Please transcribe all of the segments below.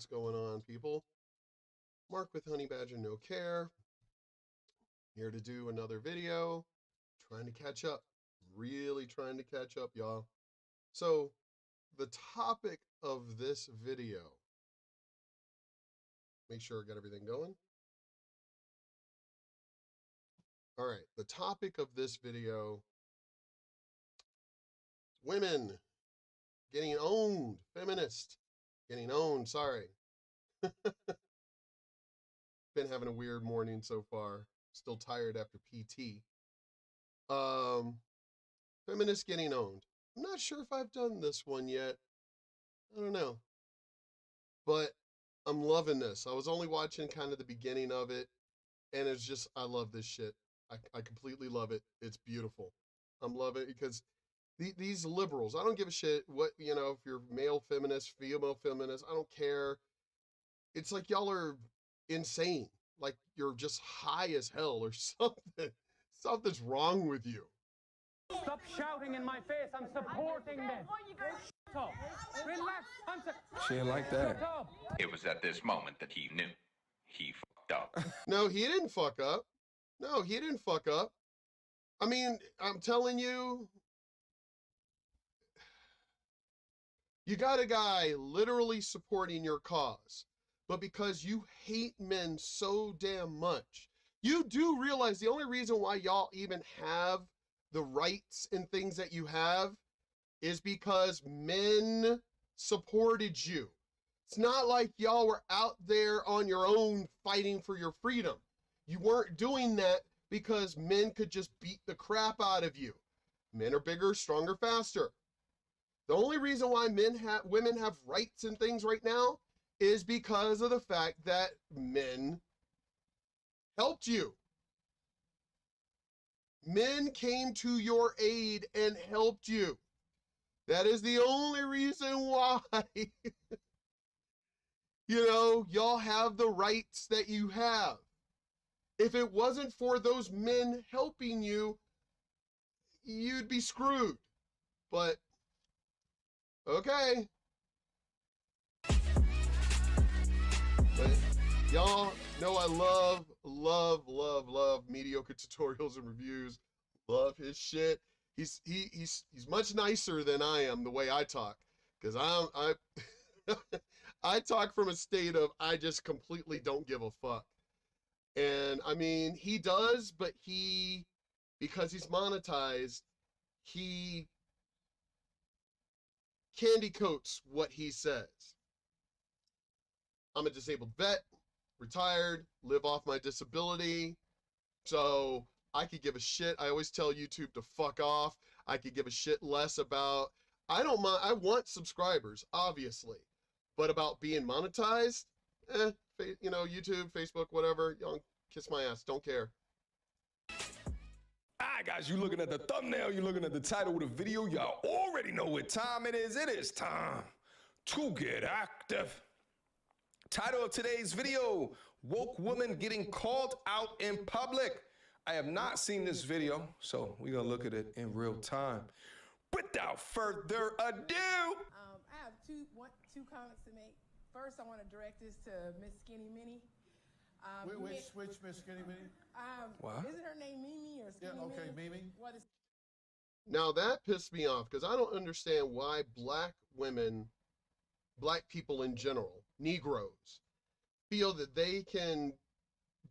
What's going on, people? Mark with Honey Badger No Care. Here to do another video. Trying to catch up. Really trying to catch up, y'all. So, the topic of this video. Make sure I got everything going. All right, the topic of this video. Women getting owned. Feminist getting owned, sorry. Been having a weird morning so far. Still tired after PT. Feminist getting owned. I'm not sure if I've done this one yet. I don't know. But I'm loving this. I was only watching kind of the beginning of it, and it's just, I love this shit. I completely love it. It's beautiful. I'm loving it because these liberals, I don't give a shit what, you know, if you're male feminist, female feminist, I don't care. It's like y'all are insane. Like you're just high as hell or something. Something's wrong with you. Stop shouting in my face. I'm supporting them. Shut up. Relax. She ain't like that. It was at this moment that he knew. He fucked up. No, he didn't fuck up. No, he didn't fuck up. I mean, I'm telling you, you got a guy literally supporting your cause, but because you hate men so damn much, you do realize the only reason why y'all even have the rights and things that you have is because men supported you. It's not like y'all were out there on your own fighting for your freedom. You weren't doing that because men could just beat the crap out of you. Men are bigger, stronger, faster. The only reason why women have rights and things right now is because of the fact that men helped you. Men came to your aid and helped you. That is the only reason why, you know, y'all have the rights that you have. If it wasn't for those men helping you, you'd be screwed. But, okay. But y'all know I love Mediocre tutorials and reviews. Love his shit. He's much nicer than I am the way I talk, because I talk from a state of I just completely don't give a fuck. And I mean, he does, but because he's monetized, he candy coats what he says. I'm a disabled vet, retired, live off my disability, so I could give a shit. I always tell YouTube to fuck off. I could give a shit less about, I don't mind, I want subscribers, obviously, but about being monetized, you know, YouTube, Facebook, whatever, y'all kiss my ass, don't care. Alright guys, you looking at the thumbnail, you looking at the title of the video, y'all already know what time it is. It is time to get active. Title of today's video, woke woman getting called out in public. I have not seen this video, so we're gonna look at it in real time. Without further ado, I have two comments to make. First, I want to direct this to Miss Skinny Minnie. Which Miss Skinny Minnie? What? Isn't her name Mimi or Skinny Yeah, okay, Minnie? Mimi. What is? Now that pissed me off because I don't understand why black women, black people in general, Negroes, feel that they can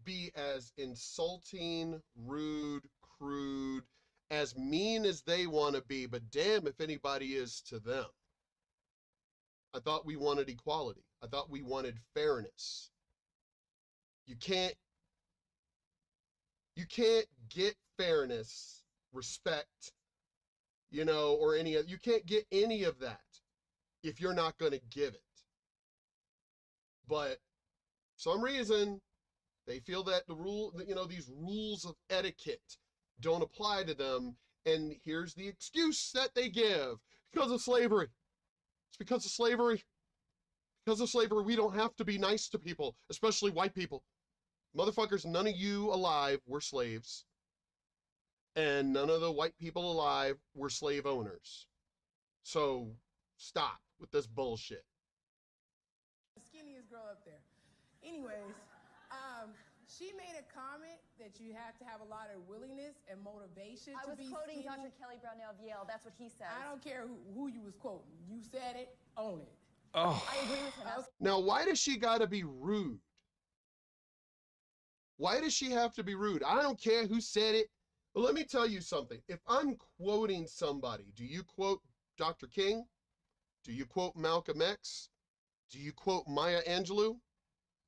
be as insulting, rude, crude, as mean as they want to be, but damn if anybody is to them. I thought we wanted equality. I thought we wanted fairness. You can't get fairness, respect, you know, or any of, you can't get any of that if you're not going to give it. But for some reason, they feel that the rule, you know, these rules of etiquette don't apply to them. And here's the excuse that they give. Because of slavery. It's because of slavery. Because of slavery, we don't have to be nice to people, especially white people. Motherfuckers, none of you alive were slaves. And none of the white people alive were slave owners. So stop with this bullshit. Skinny is girl up there. Anyways, she made a comment that you have to have a lot of willingness and motivation to be skinny. I was quoting Dr. Kelly Brownell of Yale. That's what he says. I don't care who you was quoting. You said it, own it. Oh. I agree with him. Now, why does she gotta be rude? Why does she have to be rude? I don't care who said it. But let me tell you something. If I'm quoting somebody, do you quote Dr. King? Do you quote Malcolm X? Do you quote Maya Angelou?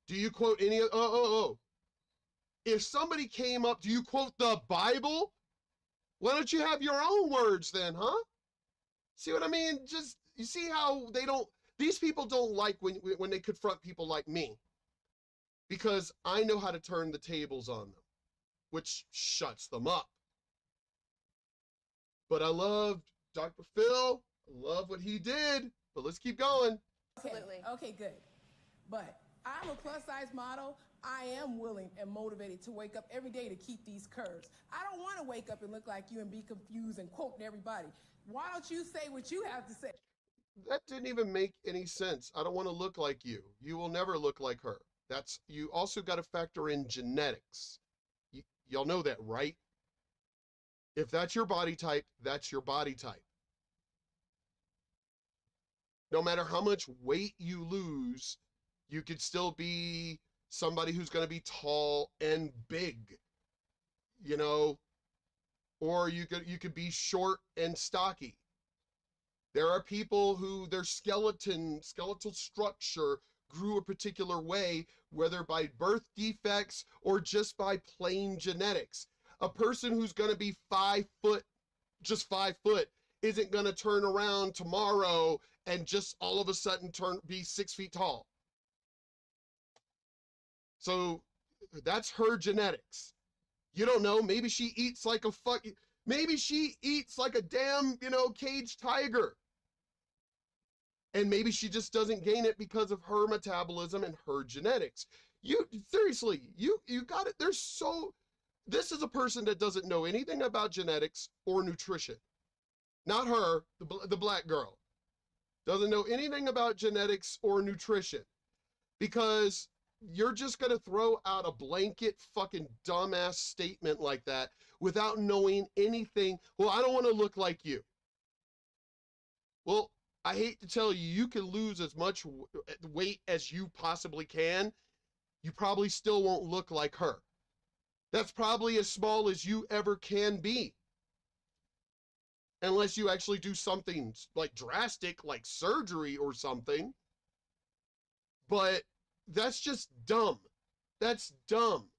Do you quote any of, If somebody came up, do you quote the Bible? Why don't you have your own words then, huh? See what I mean? Just, you see how they don't, these people don't like when they confront people like me. Because I know how to turn the tables on them, which shuts them up. But I loved Dr. Phil. I love what he did, but let's keep going. Absolutely. Okay, good. But I'm a plus size model. I am willing and motivated to wake up every day to keep these curves. I don't want to wake up and look like you and be confused and quoting everybody. Why don't you say what you have to say? That didn't even make any sense. I don't want to look like you. You will never look like her. You also got to factor in genetics. Y'all know that, right? If that's your body type, that's your body type. No matter how much weight you lose, you could still be somebody who's going to be tall and big, you know, or you could be short and stocky. There are people who their skeletal structure grew a particular way, whether by birth defects or just by plain genetics. A person who's going to be 5 foot, just 5 foot, isn't going to turn around tomorrow and just all of a sudden be 6 feet tall. So that's her genetics. You don't know, maybe she eats like maybe she eats like a damn, caged tiger. And maybe she just doesn't gain it because of her metabolism and her genetics. Seriously, you got it. This is a person that doesn't know anything about genetics or nutrition. Not her, the black girl. Doesn't know anything about genetics or nutrition. Because you're just going to throw out a blanket fucking dumbass statement like that without knowing anything. Well, I don't want to look like you. Well, I hate to tell you, you can lose as much weight as you possibly can. You probably still won't look like her. That's probably as small as you ever can be. Unless you actually do something like drastic, like surgery or something. But that's just dumb. That's dumb.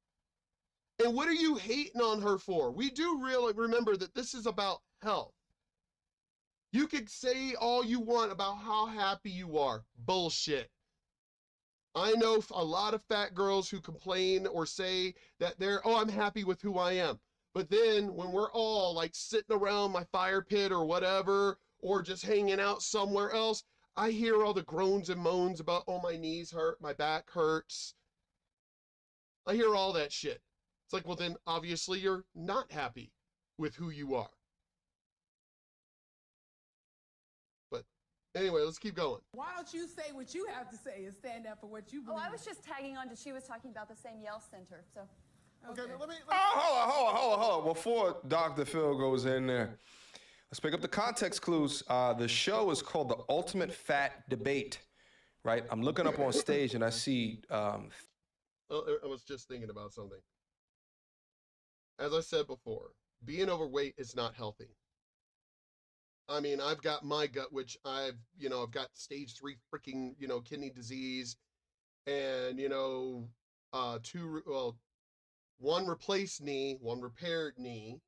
And what are you hating on her for? We do really remember that this is about health. You could say all you want about how happy you are. Bullshit. I know a lot of fat girls who complain or say that I'm happy with who I am. But then when we're all like sitting around my fire pit or whatever, or just hanging out somewhere else, I hear all the groans and moans about, oh, my knees hurt, my back hurts. I hear all that shit. It's like, well, then obviously you're not happy with who you are. But anyway, let's keep going. Why don't you say what you have to say and stand up for what you believe? Oh, I was just tagging on to, she was talking about the same Yale Center, so. Okay, but let me. Hold on. Before Dr. Phil goes in there, let's pick up the context clues. The show is called The Ultimate Fat Debate, right? I'm looking up on stage and I see... I was just thinking about something. As I said before, being overweight is not healthy. I mean, I've got my gut, which I've got stage 3 freaking, kidney disease and, one replaced knee, one repaired knee,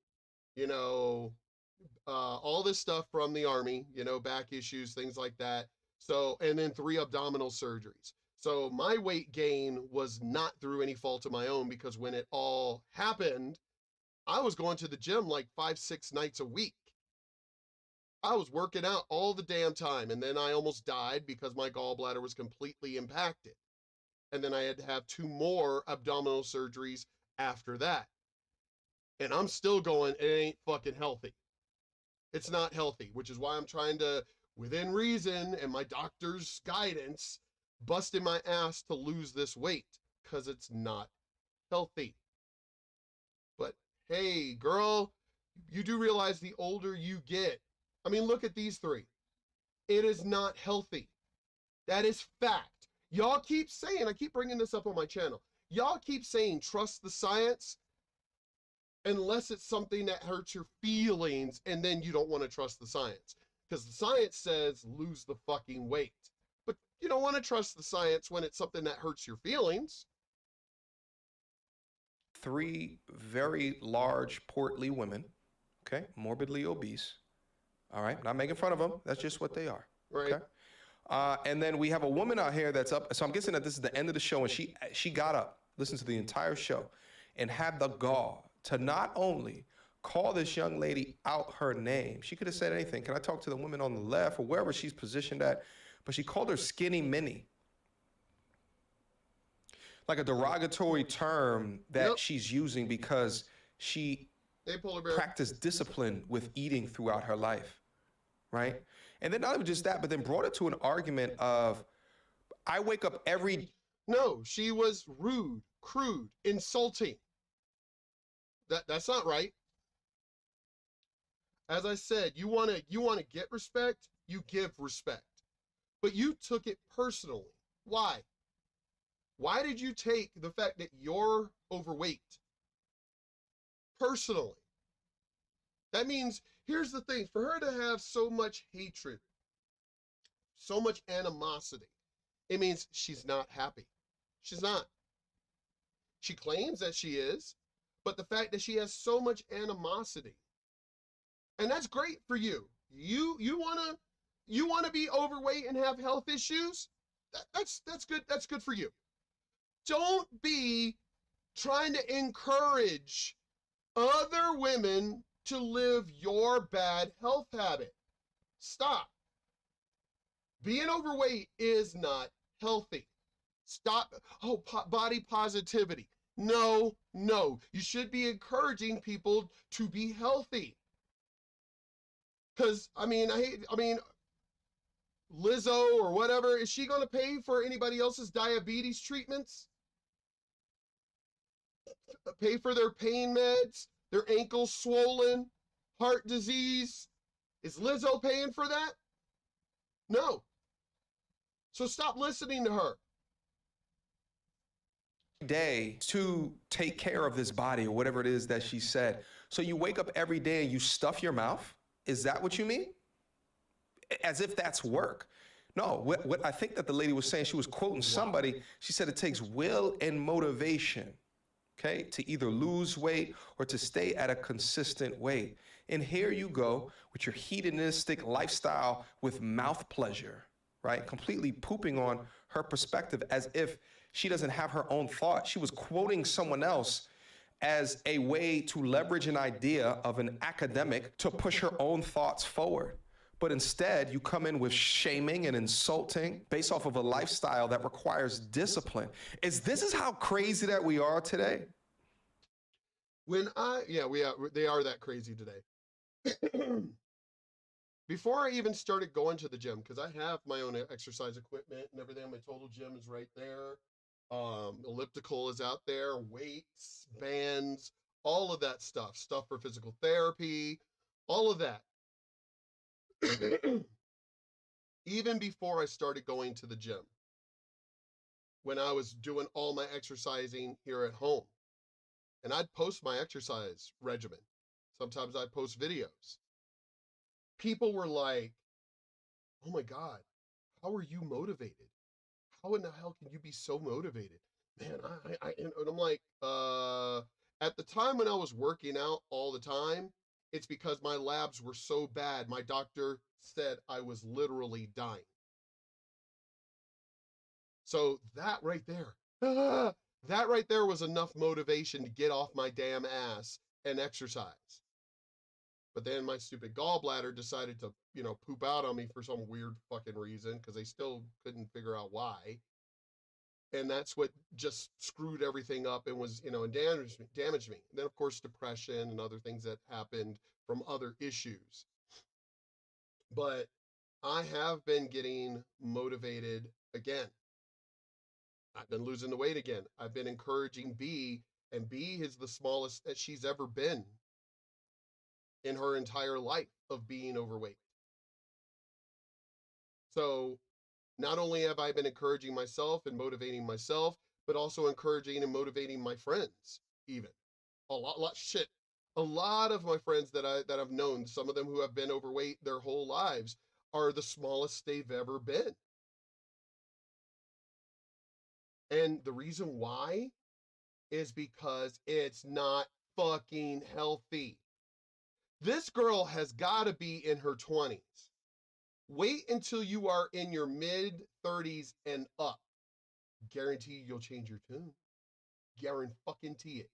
all this stuff from the Army, back issues, things like that. So, and then 3 abdominal surgeries. So my weight gain was not through any fault of my own, because when it all happened, I was going to the gym like 5-6 nights a week. I was working out all the damn time. And then I almost died because my gallbladder was completely impacted. And then I had to have 2 more abdominal surgeries after that. And I'm still going, it ain't fucking healthy. It's not healthy, which is why I'm trying to, within reason and my doctor's guidance, busting my ass to lose this weight because it's not healthy. But hey, girl, you do realize the older you get, I mean, look at these three. It is not healthy. That is fact. Y'all keep saying, I keep bringing this up on my channel. Y'all keep saying, trust the science, unless it's something that hurts your feelings, and then you don't want to trust the science. Because the science says lose the fucking weight. But you don't want to trust the science when it's something that hurts your feelings. 3 very large, portly women, okay, morbidly obese. All right, not making fun of them. That's just what they are. Right. Okay. And then we have a woman out here that's up. So I'm guessing that this is the end of the show, and she got up, listened to the entire show, and had the gall to not only call this young lady out her name. She could have said anything. Can I talk to the woman on the left or wherever she's positioned at? But she called her skinny mini. Like a derogatory term that she's using because she practiced discipline with eating throughout her life, right? And then not even just that, but then brought it to an argument of, I wake up every... No, she was rude, crude, insulting. That's not right. As I said, you want to get respect, you give respect. But you took it personally. Why? Why did you take the fact that you're overweight personally? That means, here's the thing, for her to have so much hatred, so much animosity, it means she's not happy. She's not. She claims that she is, but the fact that she has so much animosity, and that's great for you. You wanna be overweight and have health issues? That's good. That's good for you. Don't be trying to encourage other women to live your bad health habit. Stop. Being overweight is not healthy. Stop. Oh, body positivity. No. You should be encouraging people to be healthy. Because, I mean, Lizzo or whatever, is she going to pay for anybody else's diabetes treatments? Pay for their pain meds, their ankles swollen, heart disease? Is Lizzo paying for that? No. So stop listening to her. Day to take care of this body or whatever it is that she said. So you wake up every day and you stuff your mouth? Is that what you mean? As if that's work. No, what I think that the lady was saying, she was quoting somebody. She said it takes will and motivation, okay, to either lose weight or to stay at a consistent weight. And here you go with your hedonistic lifestyle with mouth pleasure, right? Completely pooping on her perspective as if she doesn't have her own thought. She was quoting someone else as a way to leverage an idea of an academic to push her own thoughts forward. But instead, you come in with shaming and insulting based off of a lifestyle that requires discipline. This is how crazy that we are today? They are that crazy today. Before I even started going to the gym, because I have my own exercise equipment and everything, my total gym is right there. Elliptical is out there, weights, bands, all of that stuff for physical therapy, all of that. Even before I started going to the gym, when I was doing all my exercising here at home, and I'd post my exercise regimen. Sometimes I'd post videos. People were like, oh my God, how are you motivated? How in the hell can you be so motivated? Man, and I'm like, at the time when I was working out all the time, it's because my labs were so bad. My doctor said I was literally dying. So that right there was enough motivation to get off my damn ass and exercise. But then my stupid gallbladder decided to, poop out on me for some weird fucking reason, because they still couldn't figure out why. And that's what just screwed everything up and was, and damaged me. And then, of course, depression and other things that happened from other issues. But I have been getting motivated again. I've been losing the weight again. I've been encouraging B, and B is the smallest that she's ever been in her entire life of being overweight. So not only have I been encouraging myself and motivating myself, but also encouraging and motivating my friends, even. A lot of my friends that I've known, some of them who have been overweight their whole lives, are the smallest they've ever been. And the reason why is because it's not fucking healthy. This girl has got to be in her 20s. Wait until you are in your mid 30s and up. Guarantee you'll change your tune. Guarantee it.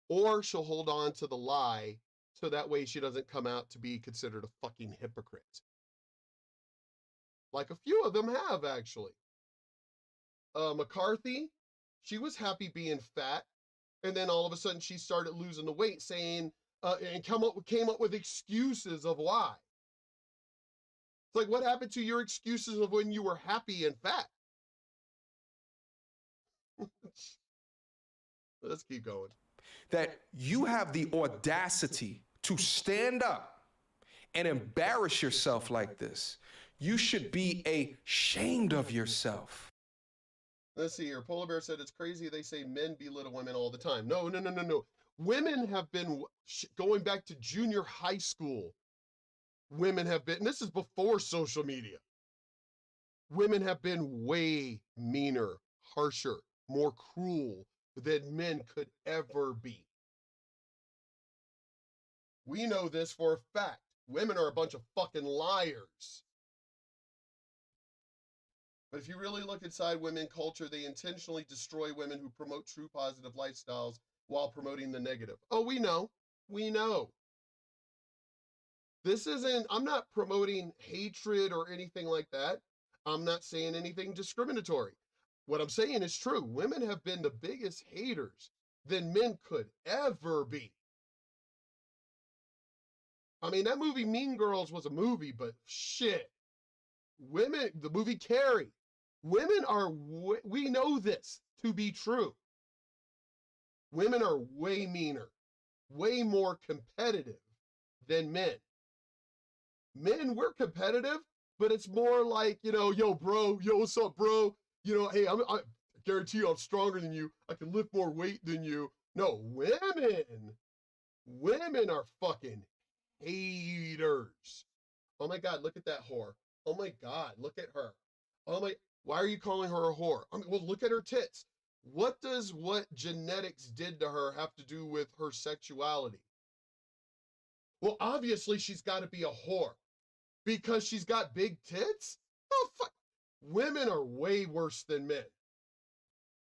Or she'll hold on to the lie so that way she doesn't come out to be considered a fucking hypocrite. Like a few of them have, actually. McCarthy, she was happy being fat, and then all of a sudden she started losing the weight, saying, and came up with excuses of why. It's like, what happened to your excuses of when you were happy and fat? Let's keep going. That you have the audacity to stand up and embarrass yourself like this. You should be ashamed of yourself. Let's see here. Polar Bear said, it's crazy they say men belittle women all the time. No. Women have been, going back to junior high school, women have been, and this is before social media, women have been way meaner, harsher, more cruel than men could ever be. We know this for a fact. Women are a bunch of fucking liars. But if you really look inside women culture, they intentionally destroy women who promote true positive lifestyles while promoting the negative. Oh, we know. This isn't, I'm not promoting hatred or anything like that. I'm not saying anything discriminatory. What I'm saying is true. Women have been the biggest haters than men could ever be. I mean, that movie Mean Girls was a movie, but shit. Women, the movie Carrie, women are, we know this to be true. Women are way meaner, way more competitive than men. Men, we're competitive, but it's more like, you know, yo, bro, yo, what's up, bro? You know, hey, I guarantee you I'm stronger than you. I can lift more weight than you. No, women are fucking haters. Oh my God, look at that whore. Oh my God, look at her. Oh my, why are you calling her a whore? I mean, well, look at her tits. What does what genetics did to her have to do with her sexuality? Well, obviously she's got to be a whore because she's got big tits? Oh, fuck. Women are way worse than men.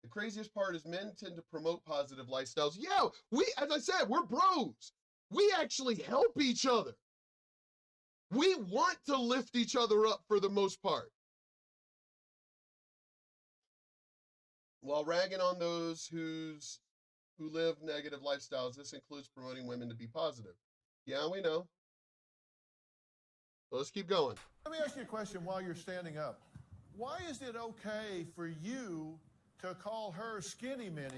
The craziest part is men tend to promote positive lifestyles. Yeah, as I said, we're bros. We actually help each other. We want to lift each other up for the most part. While ragging on those who live negative lifestyles, this includes promoting women to be positive. Yeah, we know. So let's keep going. Let me ask you a question while you're standing up. Why is it okay for you to call her Skinny Minnie?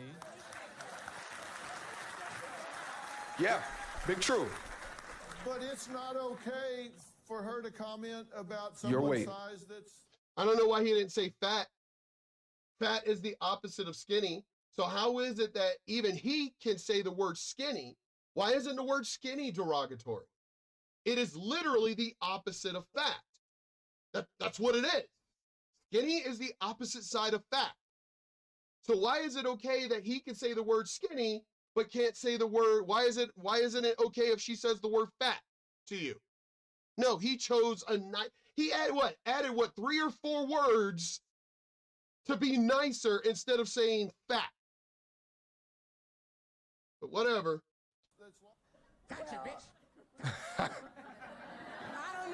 Yeah, big true. But it's not okay for her to comment about Your someone's weight. size that's... I don't know why he didn't say fat. Fat is the opposite of skinny. So how is it that even he can say the word skinny? Why isn't the word skinny derogatory? It is literally the opposite of fat. That's what it is. Skinny is the opposite side of fat. So why is it okay that he can say the word skinny, but can't say the word, why isn't it okay if she says the word fat to you? No, he chose he added what, 3 or 4 words to be nicer instead of saying fat. But whatever. Gotcha, bitch.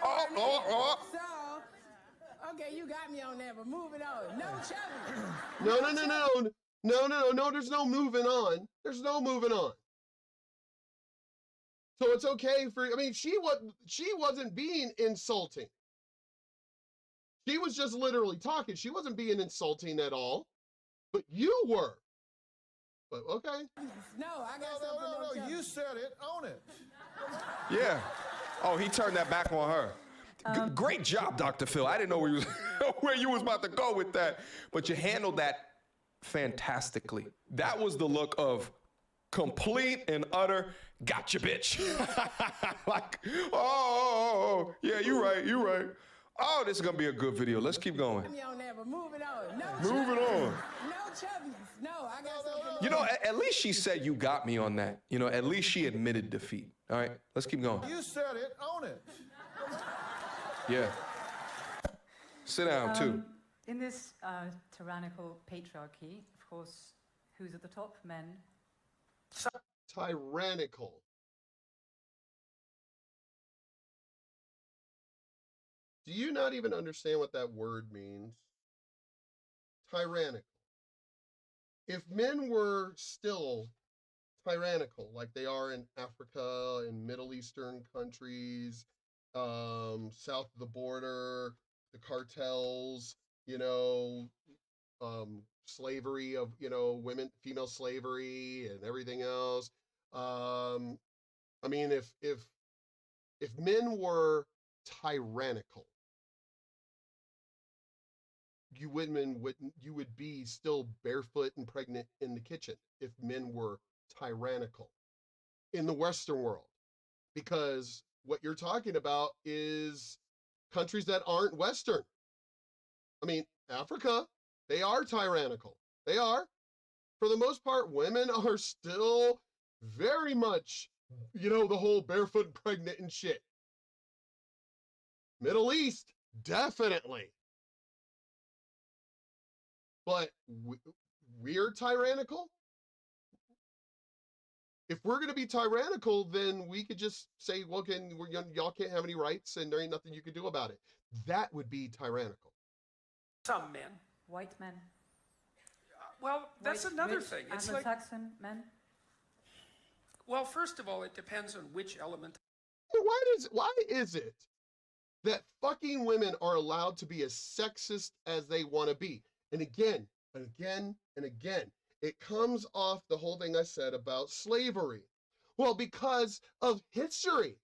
I don't know. So, okay, you got me on that, but moving on. No chubby. No, there's no moving on. There's no moving on. So it's okay for, I mean, she wasn't being insulting. She was just literally talking. She wasn't being insulting at all. but you were. But okay. No, I got something No, else. you said it. Own it. Yeah. Oh, he turned that back on her. Great job, Dr. Phil. I didn't know where you was, where you was about to go with that, but you handled that fantastically. That was the look of complete and utter gotcha, bitch. Like, oh, yeah, you're right. Oh, this is gonna be a good video. Let's keep going. On there, but moving on. No Moving chubbies. on. No chubbies. No, I got something. You know, at least she said you got me on that. You know, at least she admitted defeat. All right, let's keep going. You said it. Own it. Yeah. Sit down, too. In this tyrannical patriarchy, of course, who's at the top? Men. Tyrannical. Do you not even understand what that word means? Tyrannical. If men were still tyrannical, like they are in Africa and Middle Eastern countries, south of the border, the cartels, you know, slavery of, you know, women, female slavery and everything else. I mean, if men were tyrannical, you would be still barefoot and pregnant in the kitchen if men were tyrannical in the Western world, because what you're talking about is countries that aren't Western. I mean, Africa, they are tyrannical. They are. For the most part, women are still very much, you know, the whole barefoot and pregnant and shit. Middle East, definitely. But we're tyrannical? If we're going to be tyrannical, then we could just say, well, y'all can't have any rights and there ain't nothing you can do about it. That would be tyrannical. Some men. White men. Well, that's another rich, thing. It's Anglo-Saxon men. Well, first of all, it depends on which element. Why is it that fucking women are allowed to be as sexist as they want to be? And again, and again, and again, it comes off the whole thing I said about slavery. Well, because of history.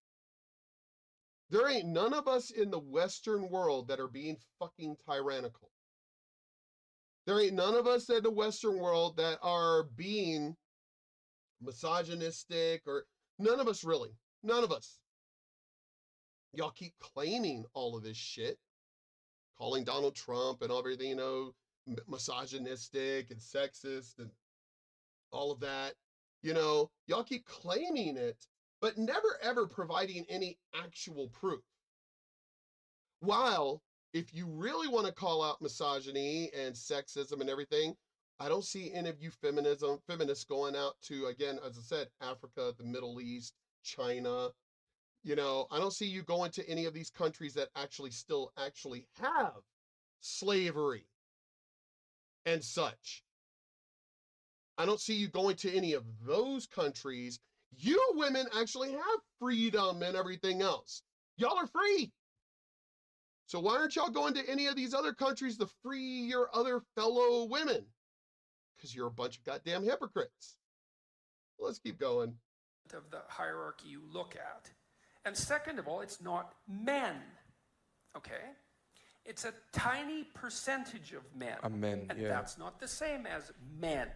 There ain't none of us in the Western world that are being fucking tyrannical. There ain't none of us in the Western world that are being misogynistic, or none of us really. None of us. Y'all keep claiming all of this shit, calling Donald Trump and everything, you know, misogynistic and sexist and all of that. You know, y'all keep claiming it, but never ever providing any actual proof. While, if you really want to call out misogyny and sexism and everything, I don't see any of you feminists going out to, again, as I said, Africa, the Middle East, China. You know, I don't see you going to any of these countries that still have slavery and such. I don't see you going to any of those countries. You women actually have freedom and everything else. Y'all are free. So why aren't y'all going to any of these other countries to free your other fellow women? Because you're a bunch of goddamn hypocrites. Let's keep going. Of the hierarchy you look at. And second of all, it's not men, okay? It's a tiny percentage of men. And yeah. that's not the same as men.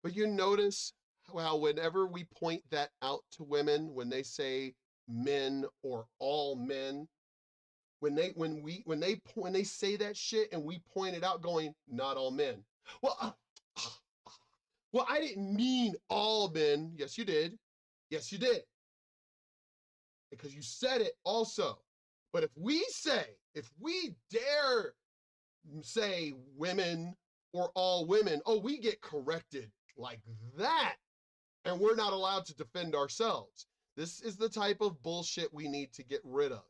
But you notice how whenever we point that out to women, when they say men or all men, when they say that shit and we point it out going, not all men. Well, I didn't mean all men. Yes, you did. Yes, you did. Because you said it also. But if we dare say women or all women, oh, we get corrected like that. And we're not allowed to defend ourselves. This is the type of bullshit we need to get rid of.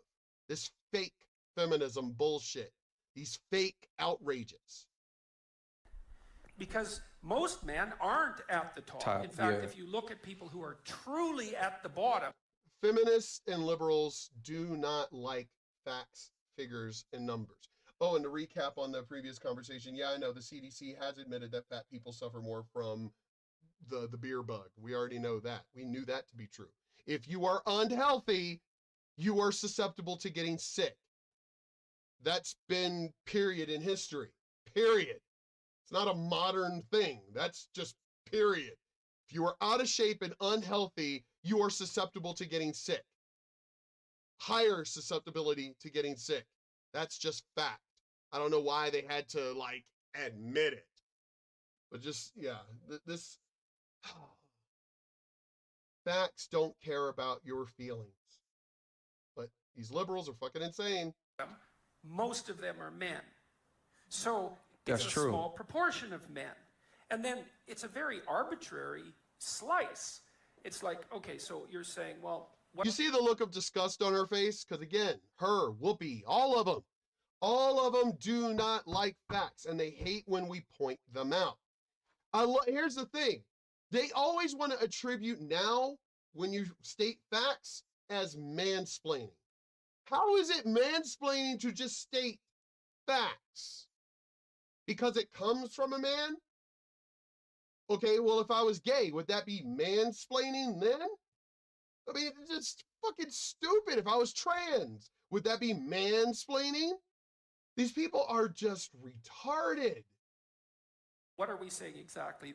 This fake feminism bullshit. These fake outrages. Because most men aren't at the top. In fact, if you look at people who are truly at the bottom. Feminists and liberals do not like facts, figures, and numbers. Oh, and to recap on the previous conversation, yeah, I know the CDC has admitted that fat people suffer more from the beer bug. We already know that. We knew that to be true. If you are unhealthy, you are susceptible to getting sick. That's been period in history. Period. It's not a modern thing. That's just period. If you are out of shape and unhealthy, you are susceptible to getting sick. Higher susceptibility to getting sick. That's just fact. I don't know why they had to like admit it. But just, yeah, this facts don't care about your feelings. But these liberals are fucking insane. Most of them are men. So That's it's a true. small proportion of men. And then it's a very arbitrary slice. It's like, okay, so you're saying, well, what? You see the look of disgust on her face? Because again, her, Whoopi, all of them do not like facts, and they hate when we point them out. Here's the thing. They always want to attribute now, when you state facts, as mansplaining. How is it mansplaining to just state facts? Because it comes from a man? Okay, well, if I was gay, would that be mansplaining then? I mean, it's just fucking stupid. If I was trans, would that be mansplaining? These people are just retarded. What are we saying exactly?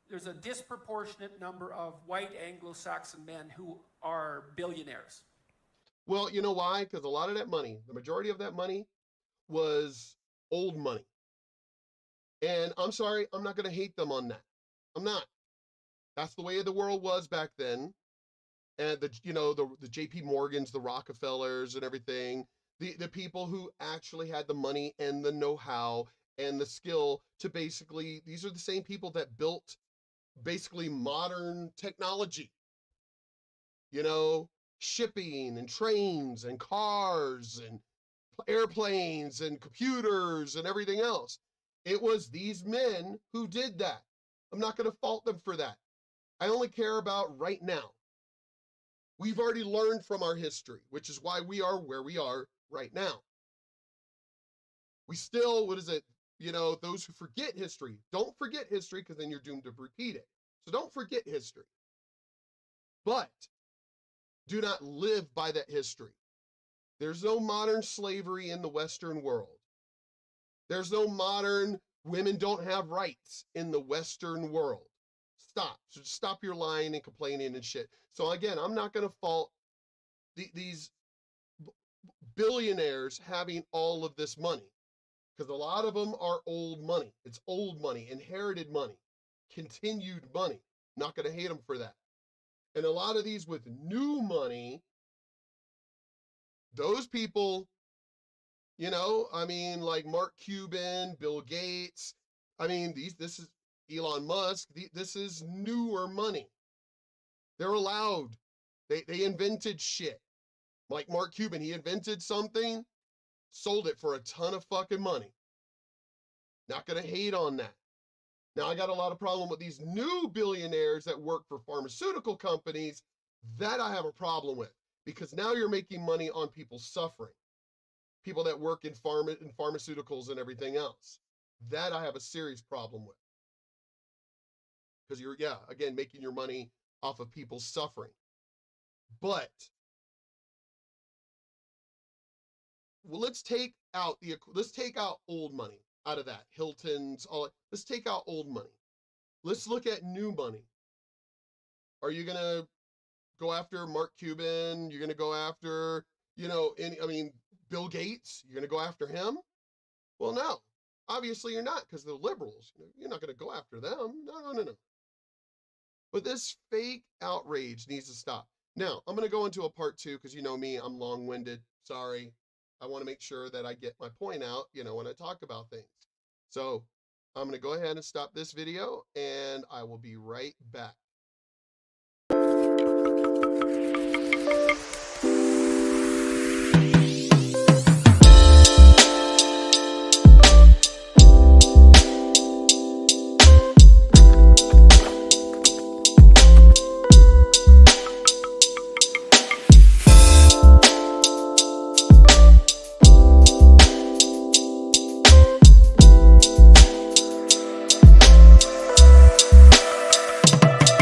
There's a disproportionate number of white Anglo-Saxon men who are billionaires. Well, you know why? Because a lot of that money, the majority of that money was old money. And I'm sorry, I'm not going to hate them on that. I'm not. That's the way the world was back then. And the JP Morgans, the Rockefellers and everything, the people who actually had the money and the know-how and the skill to basically, these are the same people that built basically modern technology. You know, shipping and trains and cars and airplanes and computers and everything else. It was these men who did that. I'm not going to fault them for that. I only care about right now. We've already learned from our history, which is why we are where we are right now. We still, those who forget history, don't forget history because then you're doomed to repeat it. So don't forget history. But do not live by that history. There's no modern slavery in the Western world. There's no modern women don't have rights in the Western world. Stop. So stop your lying and complaining and shit. So again, I'm not going to fault these billionaires having all of this money, because a lot of them are old money. It's old money, inherited money, continued money. Not going to hate them for that. And a lot of these with new money, those people, like Mark Cuban, Bill Gates, this is Elon Musk, this is newer money. They're allowed. They invented shit. Like Mark Cuban, he invented something, sold it for a ton of fucking money. Not gonna hate on that. Now, I got a lot of problem with these new billionaires that work for pharmaceutical companies. That I have a problem with, because now you're making money on people suffering. People that work in pharmaceuticals and everything else. That I have a serious problem with. Because you're, again, making your money off of people suffering. But let's take out old money out of that. Hilton's, let's take out old money. Let's look at new money. Are you gonna go after Mark Cuban? You're gonna go after, Bill Gates? You're gonna go after him? Well, no. Obviously you're not, because they're liberals. You're not gonna go after them. No. But this fake outrage needs to stop. Now, I'm gonna go into a part 2, because you know me, I'm long-winded. Sorry. I want to make sure that I get my point out, when I talk about things. So I'm going to go ahead and stop this video, and I will be right back.